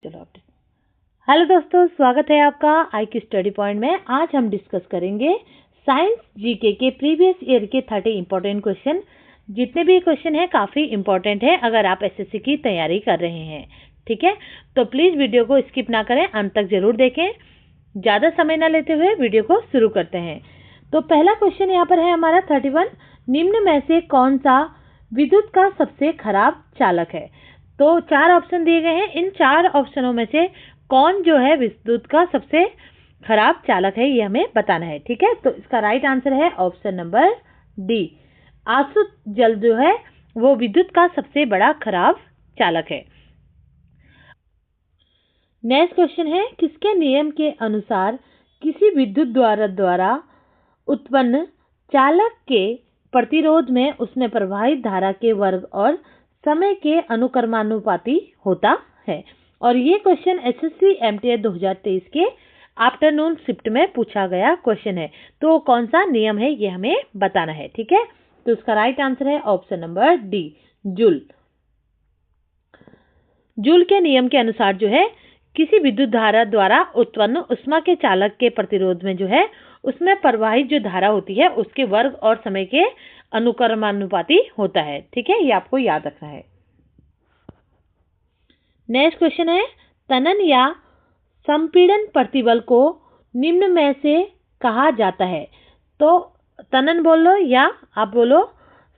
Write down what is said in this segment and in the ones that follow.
चलो update. Hello दोस्तों, स्वागत है आपका IQ स्टडी पॉइंट में। आज हम डिस्कस करेंगे साइंस जीके के प्रीवियस ईयर के 30 इंपॉर्टेंट क्वेश्चन। जितने भी क्वेश्चन हैं काफ़ी इंपॉर्टेंट है अगर आप एसएससी की तैयारी कर रहे हैं। ठीक है, तो प्लीज़ वीडियो को स्किप ना करें, अंत तक जरूर देखें। ज़्यादा समय ना लेते हुए वीडियो को शुरू करते हैं। तो पहला क्वेश्चन यहाँ पर है हमारा 31। निम्न में से कौन सा विद्युत का सबसे खराब चालक है? तो 4 ऑप्शन दिए गए हैं। इन 4 ऑप्शनों में से कौन जो है विद्युत का सबसे खराब चालक है, ये हमें बताना है। ठीक है, तो इसका राइट आंसर है ऑप्शन नंबर डी। आसुत जल जो है वो विद्युत का सबसे बड़ा खराब चालक है। नेक्स्ट क्वेश्चन है, किसके नियम के अनुसार किसी विद्युत द्वारा उत्पन्न चालक के प्रतिरोध में उसमें प्रवाहित धारा के वर्ग और समय के अनुक्रमानुपाती होता है? और ये क्वेश्चन एसएससी एमटीए 2023 के आफ्टरनून शिफ्ट में पूछा गया क्वेश्चन है। तो कौन सा नियम है ये हमें बताना है। ठीक है, तो इसका राइट आंसर है option number D, joule. Joule के नियम के अनुसार जो है किसी विद्युत धारा द्वारा उत्पन्न ऊष्मा के चालक के प्रतिरोध में जो है उसमें प्रवाहित जो धारा होती है उसके वर्ग और समय के अनुक्रमानुपाती होता है। ठीक है, ये आपको याद रखना है। नेक्स्ट क्वेश्चन है, तनन या संपीड़न प्रतिबल को निम्न में से कहा जाता है? तो तनन बोलो या आप बोलो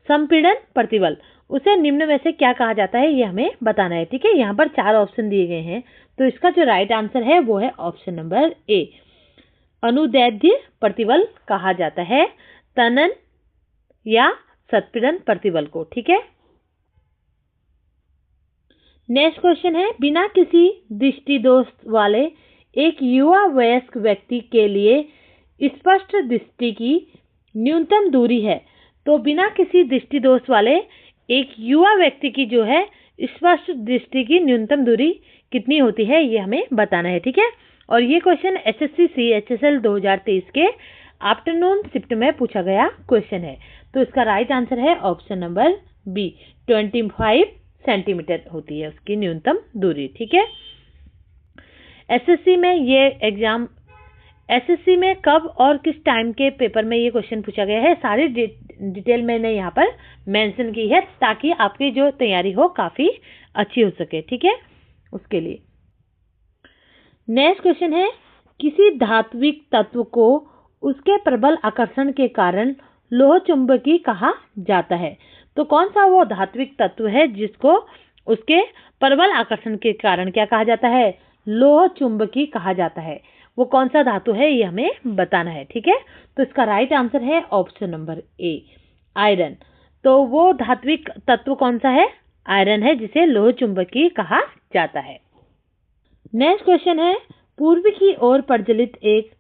संपीड़न प्रतिबल, उसे निम्न में से क्या कहा जाता है ये हमें बताना है। ठीक है, यहाँ पर 4 ऑप्शन दिए गए हैं, तो इसका जो राइट आंसर है वो है ऑप्शन नंबर ए, अनुदैर्ध्य प्रतिबल कहा जाता है तनन या संपीड़न प्रतिबल को। ठीक है, नेक्स्ट क्वेश्चन है, बिना किसी दृष्टि दोष वाले एक युवा वयस्क व्यक्ति के लिए स्पष्ट दृष्टि की न्यूनतम दूरी है। तो बिना किसी दृष्टि दोष वाले एक युवा व्यक्ति की जो है स्पष्ट दृष्टि की न्यूनतम दूरी कितनी होती है ये हमें बताना है। ठीक है, और ये क्वेश्चन एसएससी CHSL 2023 के आफ्टरनून शिफ्ट में पूछा गया क्वेश्चन है। तो इसका राइट आंसर है ऑप्शन नंबर बी, 25 सेंटीमीटर होती है उसकी न्यूनतम दूरी। ठीक है, एसएससी में ये एग्जाम एसएससी में कब और किस टाइम के पेपर में ये क्वेश्चन पूछा गया है सारी डिटेल मैंने यहाँ पर मेंशन की है ताकि आपकी जो तैयारी हो काफ़ी अच्छी हो सके। ठीक है, उसके लिए नेक्स्ट क्वेश्चन है, किसी धात्विक तत्व को उसके प्रबल आकर्षण के कारण लोह चुंबकी कहा जाता है? तो कौन सा वो धात्विक तत्व है जिसको उसके प्रबल आकर्षण के कारण क्या कहा जाता है? लोह चुंबकी कहा जाता है। वो कौन सा धातु है ये हमें बताना है। ठीक है, तो इसका राइट आंसर है ऑप्शन नंबर ए, आयरन। तो वो धात्विक तत्व कौन सा है? आयरन है, जिसे लोह चुंबकी कहा जाता है। नेक्स्ट क्वेश्चन है, पूर्व की ओर प्रज्वलित एक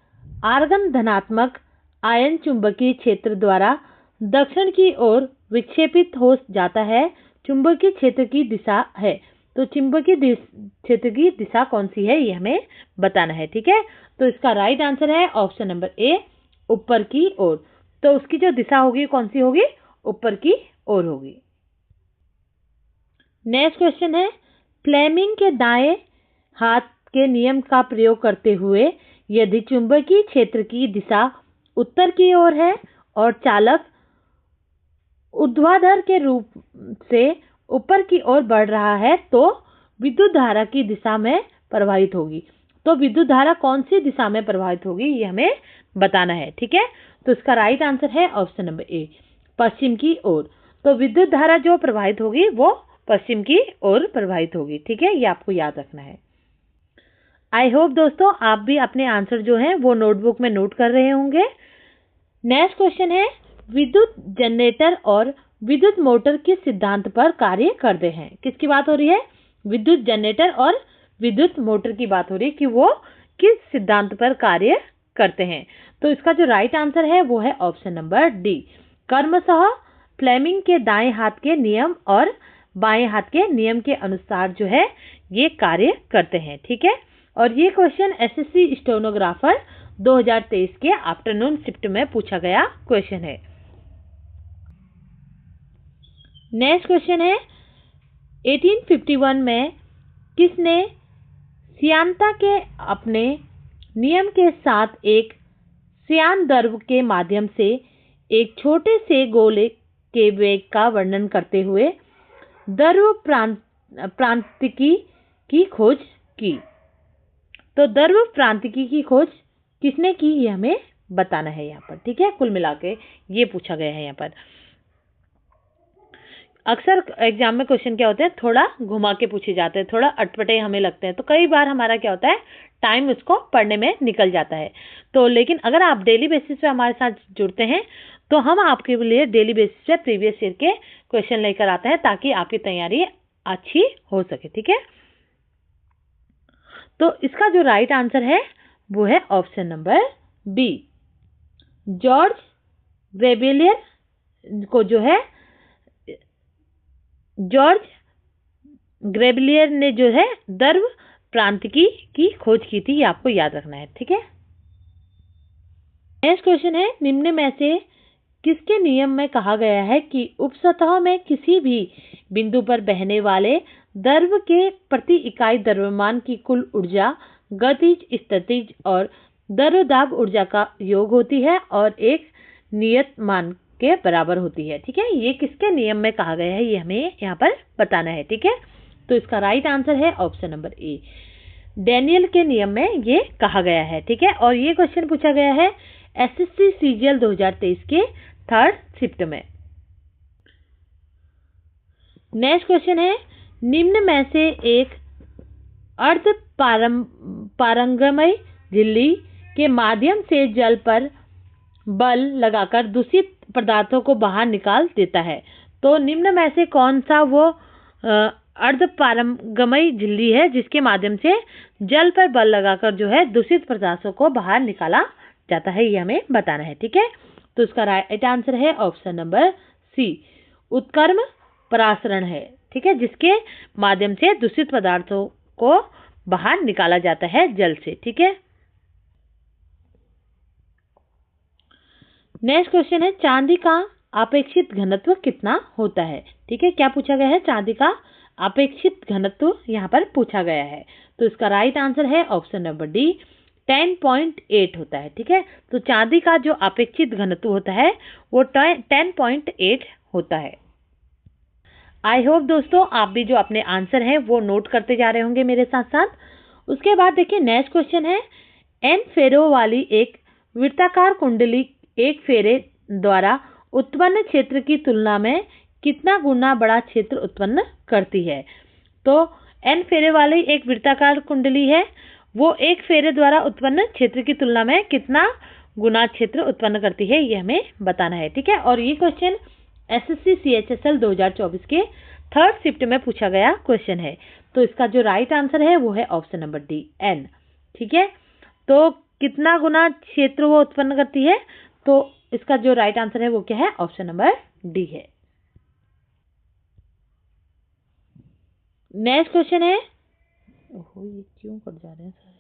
आर्गन धनात्मक आयन चुंबकीय क्षेत्र द्वारा दक्षिण की ओर विक्षेपित हो जाता है, चुंबकीय क्षेत्र की दिशा है। तो चुंबकीय क्षेत्र की दिशा कौन सी है ये हमें बताना है। ठीक है, तो इसका राइट आंसर है ऑप्शन नंबर ए, ऊपर की ओर। तो उसकी जो दिशा होगी कौन सी होगी? ऊपर की ओर होगी। नेक्स्ट क्वेश्चन है, फ्लेमिंग के दाएं हाथ के नियम का प्रयोग करते हुए यदि चुंबकीय क्षेत्र की दिशा उत्तर की ओर है और चालक ऊर्ध्वाधर के रूप से ऊपर की ओर बढ़ रहा है तो विद्युत धारा की दिशा में प्रवाहित होगी। तो विद्युत धारा कौन सी दिशा में प्रवाहित होगी ये हमें बताना है। ठीक है, तो इसका राइट आंसर है ऑप्शन नंबर ए, पश्चिम की ओर। तो विद्युत धारा जो प्रवाहित होगी वो पश्चिम की ओर प्रवाहित होगी। ठीक है, ये आपको याद रखना है। आई होप दोस्तों आप भी अपने आंसर जो हैं वो नोटबुक में नोट कर रहे होंगे। नेक्स्ट क्वेश्चन है, विद्युत जनरेटर और विद्युत मोटर किस सिद्धांत पर कार्य करते हैं? किसकी बात हो रही है? विद्युत जनरेटर और विद्युत मोटर की बात हो रही है कि वो किस सिद्धांत पर कार्य करते हैं। तो इसका जो राइट आंसर है वो है ऑप्शन नंबर डी, क्रमशः फ्लेमिंग के दाएं हाथ के नियम और बाएं हाथ के नियम के अनुसार जो है ये कार्य करते हैं। ठीक है, और ये क्वेश्चन एसएससी स्टेनोग्राफर 2023 के आफ्टरनून शिफ्ट में पूछा गया क्वेश्चन है। नेक्स्ट क्वेश्चन है, 1851 में किसने श्यानता के अपने नियम के साथ एक श्यान द्रव के माध्यम से एक छोटे से गोले के वेग का वर्णन करते हुए द्रव प्रांतिकी की खोज की। तो द्रव प्रांतिकी की खोज किसने की, ये हमें बताना है यहाँ पर। ठीक है, कुल मिला के ये पूछा गया है यहाँ पर। अक्सर एग्जाम में क्वेश्चन क्या होते हैं, थोड़ा घुमा के पूछे जाते हैं, थोड़ा अटपटे हमें लगते हैं, तो कई बार हमारा क्या होता है, टाइम उसको पढ़ने में निकल जाता है। तो लेकिन अगर आप डेली बेसिस पे हमारे साथ जुड़ते हैं तो हम आपके लिए डेली बेसिस पे प्रीवियस ईयर के क्वेश्चन लेकर आते हैं ताकि आपकी तैयारी अच्छी हो सके। ठीक है, तो इसका जो राइट आंसर है वो है ऑप्शन नंबर बी। जॉर्ज ग्रेबिलियर को जो है, जॉर्ज ग्रेबिलियर ने जो है द्रव प्रांतिकी की खोज की थी, ये आपको याद रखना है। ठीक है, नेक्स्ट क्वेश्चन है, निम्न में से किसके नियम में कहा गया है कि उपसतह में किसी भी बिंदु पर बहने वाले द्रव के प्रति इकाई द्रव्यमान की कुल ऊर्जा गतिज, स्थितिज और द्रवदाब ऊर्जा का योग होती है और एक नियत मान के बराबर होती है। ठीक है, ये किसके नियम में कहा गया है, ये हमें यहाँ पर बताना है। ठीक है, तो इसका राइट आंसर है ऑप्शन नंबर ए, डैनियल के नियम में ये कहा गया है। ठीक है, और ये क्वेश्चन पूछा गया है एसएससी सीजीएल 2023 के 3rd शिफ्ट में। नेक्स्ट क्वेश्चन है, निम्न में से एक अर्ध पारंगमय झिल्ली के माध्यम से जल पर बल लगाकर दूषित पदार्थों को बाहर निकाल देता है। तो निम्न में से कौन सा वो अर्ध पारंगमय झिल्ली है जिसके माध्यम से जल पर बल लगाकर जो है दूषित पदार्थों को बाहर निकाला जाता है, ये हमें बताना है। ठीक है, तो इसका राइट आंसर है ऑप्शन नंबर सी, उत्क्रम परासरण है। ठीक है, जिसके माध्यम से दूषित पदार्थों को बाहर निकाला जाता है जल से। ठीक है, नेक्स्ट क्वेश्चन है, चांदी का अपेक्षित घनत्व कितना होता है। ठीक है, क्या पूछा गया है, चांदी का अपेक्षित घनत्व यहाँ पर पूछा गया है। तो इसका राइट आंसर है ऑप्शन नंबर डी, 10.8 होता है। ठीक है, तो चांदी का जो अपेक्षित घनत्व होता है वो 10.8 होता है। आई होप दोस्तों आप भी जो अपने आंसर हैं वो नोट करते जा रहे होंगे मेरे साथ साथ। उसके बाद देखिए नेक्स्ट क्वेश्चन है, एन फेरों वाली एक वृत्ताकार कुंडली एक फेरे द्वारा उत्पन्न क्षेत्र की तुलना में कितना गुना बड़ा क्षेत्र उत्पन्न करती है। तो एन फेरे वाली एक वृत्ताकार कुंडली है, वो एक फेरे द्वारा उत्पन्न क्षेत्र की तुलना में कितना गुना क्षेत्र उत्पन्न करती है, ये हमें बताना है। ठीक है, और ये क्वेश्चन एसएससी सीएचएसएल 2024 के 3rd शिफ्ट में पूछा गया क्वेश्चन है। तो इसका जो राइट आंसर है वो है ऑप्शन नंबर डी, एन। ठीक है, तो कितना गुना क्षेत्र वो उत्पन्न करती है, तो इसका जो राइट आंसर है वो क्या है, ऑप्शन नंबर डी है। नेक्स्ट क्वेश्चन है, ओहो ये क्यों कट जा रहे हैं सारे।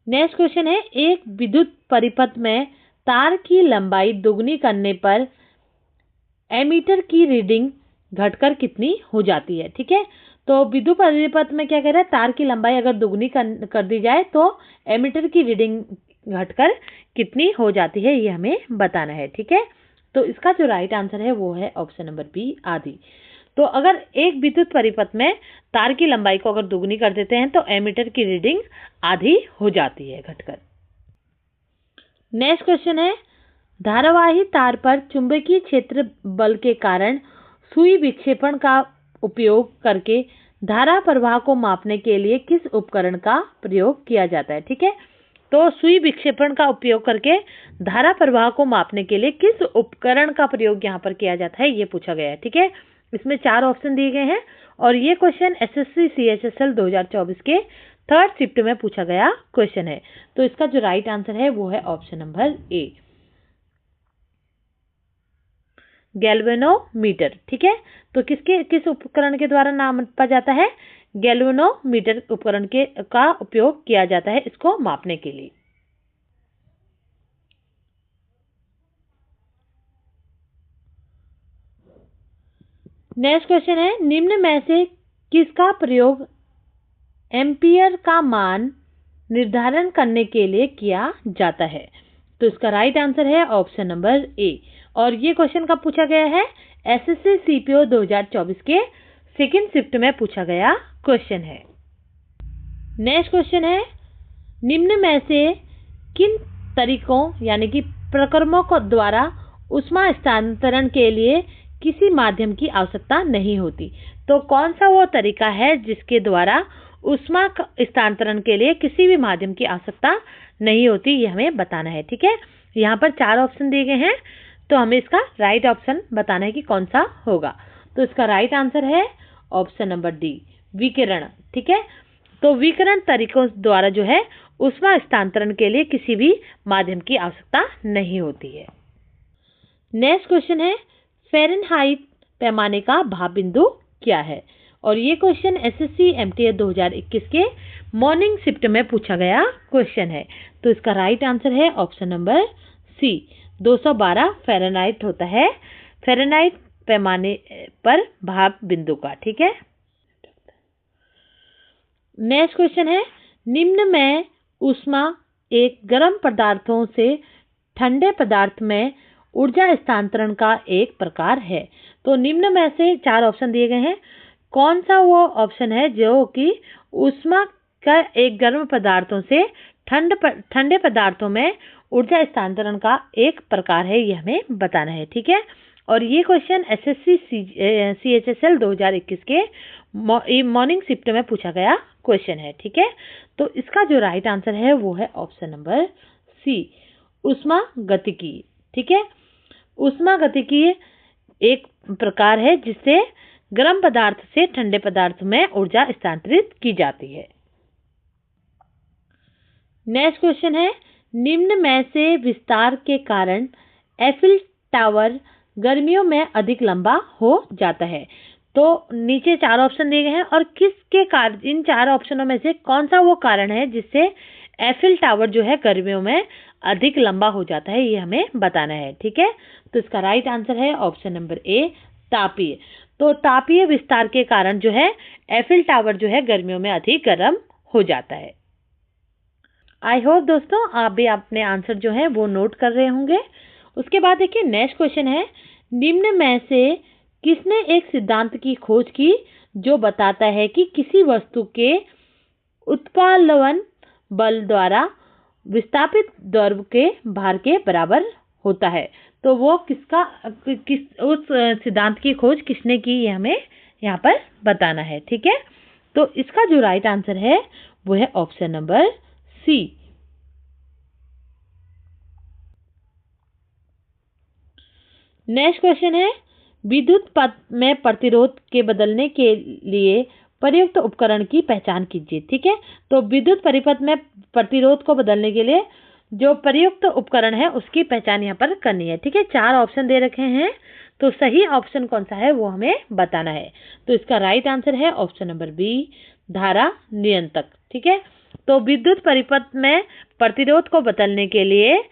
नेक्स्ट क्वेश्चन है, एक विद्युत परिपथ में तार की लंबाई दुगनी करने पर एमीटर की रीडिंग घटकर कितनी हो जाती है। ठीक है, तो विद्युत परिपथ में क्या कह रहा है, तार की लंबाई अगर दुगनी कर दी जाए तो एमीटर की रीडिंग घटकर कितनी हो जाती है, ये हमें बताना है। ठीक है, तो इसका जो राइट आंसर है वो है ऑप्शन नंबर बी, आधी। तो अगर एक विद्युत परिपथ में तार की लंबाई को अगर दुगनी कर देते हैं तो एमीटर की रीडिंग आधी हो जाती है घटकर। नेक्स्ट क्वेश्चन है, धारावाही तार पर चुंबकीय क्षेत्र बल के कारण सुई विक्षेपण का उपयोग करके धारा प्रवाह को मापने के लिए किस उपकरण का प्रयोग किया जाता है। ठीक है, तो सुई विक्षेपण का उपयोग करके धारा प्रवाह को मापने के लिए किस उपकरण का प्रयोग यहाँ पर किया जाता है, ये पूछा गया है। ठीक है, इसमें 4 ऑप्शन दिए गए हैं और ये क्वेश्चन एसएससी सीएचएसएल 2024 के 3rd शिफ्ट में पूछा गया क्वेश्चन है। तो इसका जो राइट आंसर है वो है ऑप्शन नंबर ए, गैल्वेनोमीटर। ठीक है, तो किस उपकरण के द्वारा नापा जाता है, गैल्वेनोमीटर उपकरण का उपयोग किया जाता है इसको मापने के लिए। नेक्स्ट क्वेश्चन है, निम्न में से किसका प्रयोग एम्पियर का मान निर्धारण करने के लिए किया जाता है? तो इसका राइट आंसर है ऑप्शन नंबर ए। और ये क्वेश्चन कब पूछा गया है? एसएससी सीपीओ 2024 के सेकंड शिफ्ट में पूछा गया क्वेश्चन है। नेक्स्ट क्वेश्चन है, निम्न में से किन तरीकों यानी कि प्रक्रमों को द्वारा ऊष्मा हस्तांतरण के लिए किसी माध्यम की आवश्यकता नहीं होती? तो कौन सा वो तरीका है जिसके द्वारा ऊष्मा हस्तांतरण के लिए किसी भी माध्यम की आवश्यकता नहीं होती, ये हमें बताना है। ठीक है, यहाँ पर 4 ऑप्शन दिए गए हैं, तो हमें इसका राइट ऑप्शन बताना है कि कौन सा होगा। तो इसका राइट आंसर है ऑप्शन नंबर डी, विकिरण। ठीक है, तो विकिरण तरीकों द्वारा जो है ऊष्मा हस्तांतरण के लिए किसी भी माध्यम की आवश्यकता नहीं होती है। नेक्स्ट क्वेश्चन है, फ़ारेनहाइट पैमाने का भाप बिंदु क्या है? और ये क्वेश्चन एसएससी एमटीएस 2021 के मॉर्निंग शिफ्ट में पूछा गया क्वेश्चन है। तो इसका राइट आंसर है ऑप्शन नंबर सी, 212 फ़ारेनहाइट होता है फ़ारेनहाइट पैमाने पर भाप बिंदु का। ठीक है, नेक्स्ट क्वेश्चन है, निम्न में ऊष्मा एक गर्म पदार्थों से ठंडे पदार्थ में ऊर्जा हस्तांतरण का एक प्रकार है। तो निम्न में से 4 ऑप्शन दिए गए हैं, कौन सा वो ऑप्शन है जो कि ऊष्मा का एक गर्म पदार्थों से ठंडे पदार्थों में ऊर्जा हस्तांतरण का एक प्रकार है, ये हमें बताना है। ठीक है, और ये क्वेश्चन एसएससी सीएचएसएल 2021 के मॉर्निंग शिफ्ट में पूछा गया क्वेश्चन है। ठीक है, तो इसका जो राइट आंसर है वो है ऑप्शन नंबर सी, ऊष्मा गतिकी। ठीक है, ऊष्मा गतिकी एक प्रकार है जिससे गर्म पदार्थ से ठंडे पदार्थ में ऊर्जा स्थानांतरित की जाती है। नेक्स्ट क्वेश्चन है, निम्न में से विस्तार के कारण एफिल टावर गर्मियों में अधिक लंबा हो जाता है? तो नीचे 4 ऑप्शन दिए गए हैं और किसके कारण, इन 4 ऑप्शनों में से कौन सा वो कारण है जिससे एफिल टावर जो है गर्मियों में अधिक लंबा हो जाता है, ये हमें बताना है। ठीक है, तो इसका राइट आंसर है ऑप्शन नंबर ए, तापीय। तो तापीय विस्तार के कारण जो है एफिल टावर जो है गर्मियों में अधिक गर्म हो जाता है। आई होप दोस्तों आप भी अपने आंसर जो है वो नोट कर रहे होंगे। उसके बाद देखिए नेक्स्ट क्वेश्चन है, निम्न में से किसने एक सिद्धांत की खोज की जो बताता है कि किसी वस्तु के उत्प्लावन बल द्वारा विस्थापित द्रव के भार के बराबर होता है? तो वो उस सिद्धांत की खोज किसने की, ये हमें यहाँ पर बताना है। ठीक है, तो इसका जो राइट आंसर है वो है option number C. Next question है, विद्युत पथ में प्रतिरोध के बदलने के लिए प्रयुक्त उपकरण की पहचान कीजिए। ठीक है, तो विद्युत परिपथ में प्रतिरोध को बदलने के लिए जो प्रयुक्त उपकरण है उसकी पहचान यहाँ पर करनी है। ठीक है, 4 ऑप्शन दे रखे हैं, तो सही ऑप्शन कौन सा है वो हमें बताना है। तो इसका राइट आंसर है ऑप्शन नंबर बी, धारा नियंत्रक। ठीक है, तो विद्युत परिपथ में प्रतिरोध को बदलने के लिए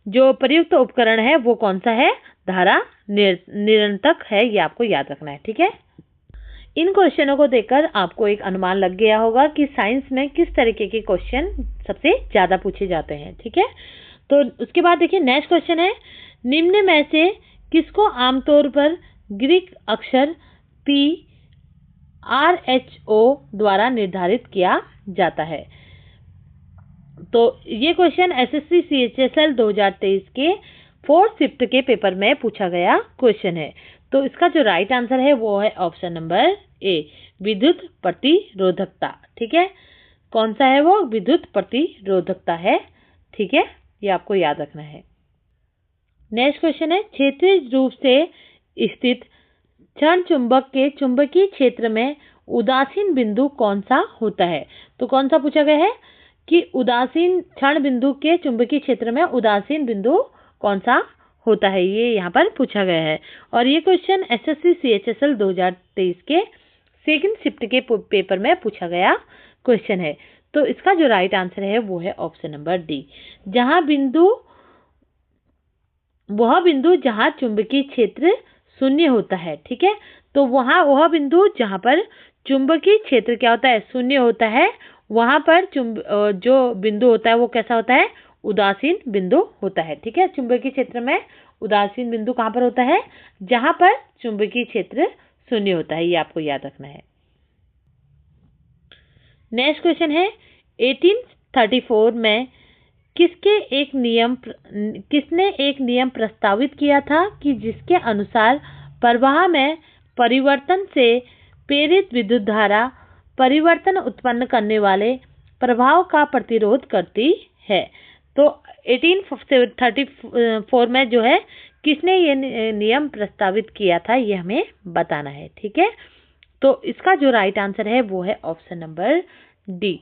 जो प्रयुक्त उपकरण है वो कौन सा है? धारा नियंत्रक है, ये आपको याद रखना है। ठीक है, इन क्वेश्चनों को देखकर आपको एक अनुमान लग गया होगा कि साइंस में किस तरीके के क्वेश्चन सबसे ज्यादा पूछे जाते हैं। ठीक है, तो उसके बाद देखिए नेक्स्ट क्वेश्चन है, निम्न में से किसको आमतौर पर ग्रीक अक्षर PRHO द्वारा निर्धारित किया जाता है? तो ये क्वेश्चन एसएससी सीएचएसएल 2023 के 4th शिफ्ट के पेपर में पूछा गया क्वेश्चन है। तो इसका जो राइट आंसर है वो है ऑप्शन नंबर ए, विद्युत प्रतिरोधकता। ठीक है, कौन सा है वो? विद्युत प्रतिरोधकता है। ठीक है, ये आपको याद रखना है। नेक्स्ट क्वेश्चन है, क्षेत्रीय रूप से स्थित क्षण चुंबक के चुंबकीय क्षेत्र में उदासीन बिंदु कौन सा होता है? तो कौन सा पूछा गया है कि उदासीन क्षण बिंदु के चुंबकीय क्षेत्र में उदासीन बिंदु कौन सा होता है, ये यहाँ पर पूछा गया है। और ये क्वेश्चन एसएससी सीएचएसएल 2023 के सेकंड शिफ्ट के पेपर में पूछा गया क्वेश्चन है। तो इसका जो राइट आंसर है वो है ऑप्शन नंबर डी, वह बिंदु जहां चुंबकीय क्षेत्र शून्य होता है। ठीक है, तो वह बिंदु जहां पर चुंबकीय क्षेत्र क्या होता है, शून्य होता है। वहां पर जो बिंदु होता है वो कैसा होता है, उदासीन बिंदु होता है। ठीक है, चुंबकीय क्षेत्र में उदासीन बिंदु कहाँ पर होता है, जहां पर चुंबकीय क्षेत्र शून्य होता है। ये आपको याद रखना है। नेक्स्ट क्वेश्चन है 1834 में किसने एक नियम प्रस्तावित किया था कि जिसके अनुसार प्रवाह में परिवर्तन से प्रेरित विद्युत धारा परिवर्तन उत्पन्न करने वाले प्रभाव का प्रतिरोध करती है। तो 1834 में जो है किसने ये नियम प्रस्तावित किया था, ये हमें बताना है। ठीक है, तो इसका जो राइट आंसर है वो है option number D,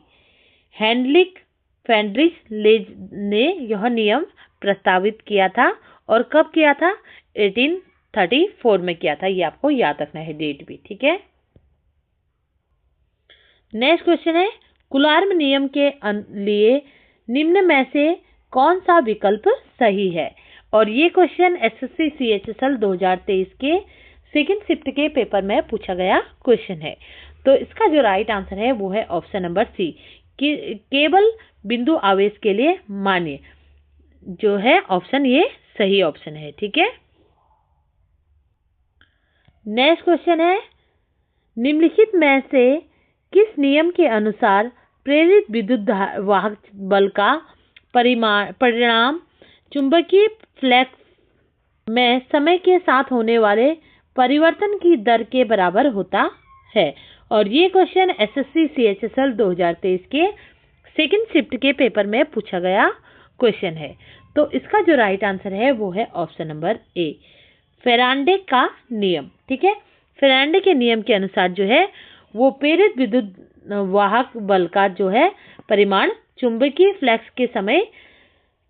Heinrich Friedrich Lenz ने यह नियम प्रस्तावित किया था। और कब किया था, 1834 में किया था। ये आपको याद रखना है डेट भी। ठीक है, नेक्स्ट क्वेश्चन है कूलॉम्ब नियम के लिए निम्न में से कौन सा विकल्प सही है। और ये क्वेश्चन एसएससी सीएचएसएल 2023 के सेकंड शिफ्ट के पेपर में पूछा गया क्वेश्चन है। तो इसका जो राइट आंसर है वो है ऑप्शन नंबर सी, कि केवल बिंदु आवेश के लिए मान्य जो है ऑप्शन, ये सही ऑप्शन है। ठीक है, नेक्स्ट क्वेश्चन है निम्नलिखित में से किस नियम के अनुसार प्रेरित विद्युत वाहक बल का परिणाम चुंबकीय फ्लक्स में समय के साथ होने वाले परिवर्तन की दर के बराबर होता है। और ये क्वेश्चन एसएससी सीएचएसएल 2023 के सेकंड शिफ्ट के पेपर में पूछा गया क्वेश्चन है। तो इसका जो राइट आंसर है वो है ऑप्शन नंबर ए, फैराडे का नियम। ठीक है, फैराडे के नियम के अनुसार जो है वो प्रेरित विद्युत वाहक बल का जो है परिमाण चुंबकीय फ्लक्स के समय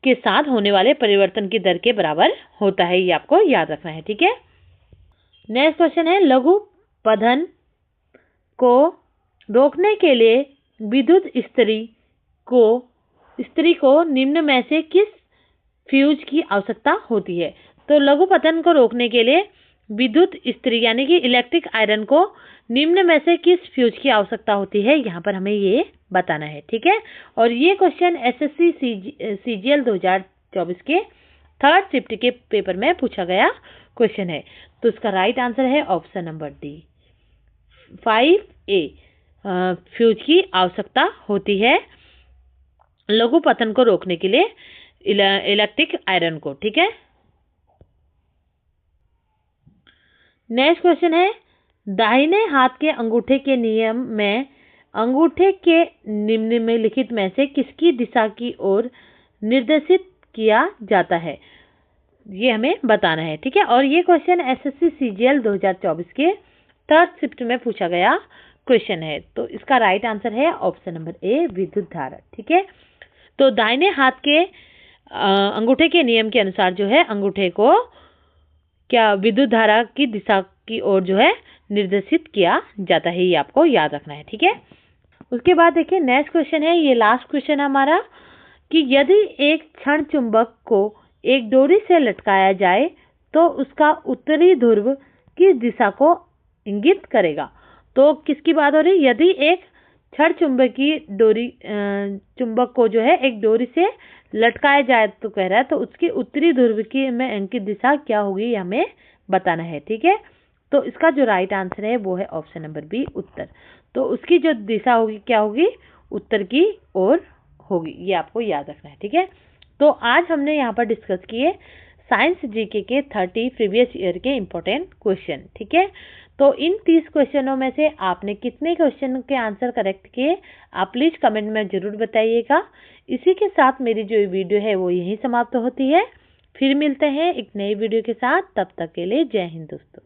के साथ होने वाले परिवर्तन की दर के बराबर होता है। ये आपको याद रखना है। ठीक है, नेक्स्ट क्वेश्चन है लघु पतन को रोकने के लिए विद्युत इस्त्री को निम्न में से किस फ्यूज की आवश्यकता होती है। तो लघु पतन को रोकने के लिए विद्युत इस्त्री यानी कि इलेक्ट्रिक आयरन को निम्न में से किस फ्यूज की आवश्यकता होती है, यहाँ पर हमें ये बताना है। ठीक है, और ये क्वेश्चन एसएससी सीजीएल 2024 के थर्ड शिफ्ट के पेपर में पूछा गया क्वेश्चन है। तो इसका राइट आंसर है option number D, 5A fuse की आवश्यकता होती है लघु पतन को रोकने के लिए इलेक्ट्रिक आयरन को। ठीक है, नेक्स्ट क्वेश्चन है दाहिने हाथ के अंगूठे के नियम में अंगूठे के निम्नलिखित में से किसकी दिशा की ओर निर्देशित किया जाता है, ये हमें बताना है। ठीक है, और ये क्वेश्चन एसएससी सीजीएल 2024 के थर्ड शिफ्ट में पूछा गया क्वेश्चन है। तो इसका राइट आंसर है ऑप्शन नंबर ए, विद्युत धारा। ठीक है, तो दाहिने हाथ के अंगूठे के नियम के अनुसार जो है अंगूठे को क्या विद्युत धारा की दिशा की ओर जो है निर्देशित किया जाता है। ये आपको याद रखना है। ठीक है, उसके बाद देखिए नेक्स्ट क्वेश्चन है, ये लास्ट क्वेश्चन हमारा, कि यदि एक क्षण चुंबक को एक डोरी से लटकाया जाए तो उसका उत्तरी ध्रुव किस दिशा को इंगित करेगा। तो किसकी बात हो रही है, यदि एक क्षण चुंबक को जो है एक डोरी से लटकाया जाए तो कह रहा है, तो उसकी उत्तरी ध्रुव की में अंकित दिशा क्या होगी हमें बताना है। ठीक है, तो इसका जो राइट आंसर है वो है ऑप्शन नंबर बी, उत्तर। तो उसकी जो दिशा होगी क्या होगी, उत्तर की ओर होगी। ये आपको याद रखना है। ठीक है, तो आज हमने यहाँ पर डिस्कस किए साइंस जीके के 30 प्रीवियस ईयर के इम्पोर्टेंट क्वेश्चन। ठीक है, तो इन 30 क्वेश्चनों में से आपने कितने क्वेश्चन के आंसर करेक्ट किए, आप प्लीज कमेंट में जरूर बताइएगा। इसी के साथ मेरी जो वीडियो है वो यहीं समाप्त होती है। फिर मिलते हैं एक नई वीडियो के साथ, तब तक के लिए जय हिंद दोस्तों।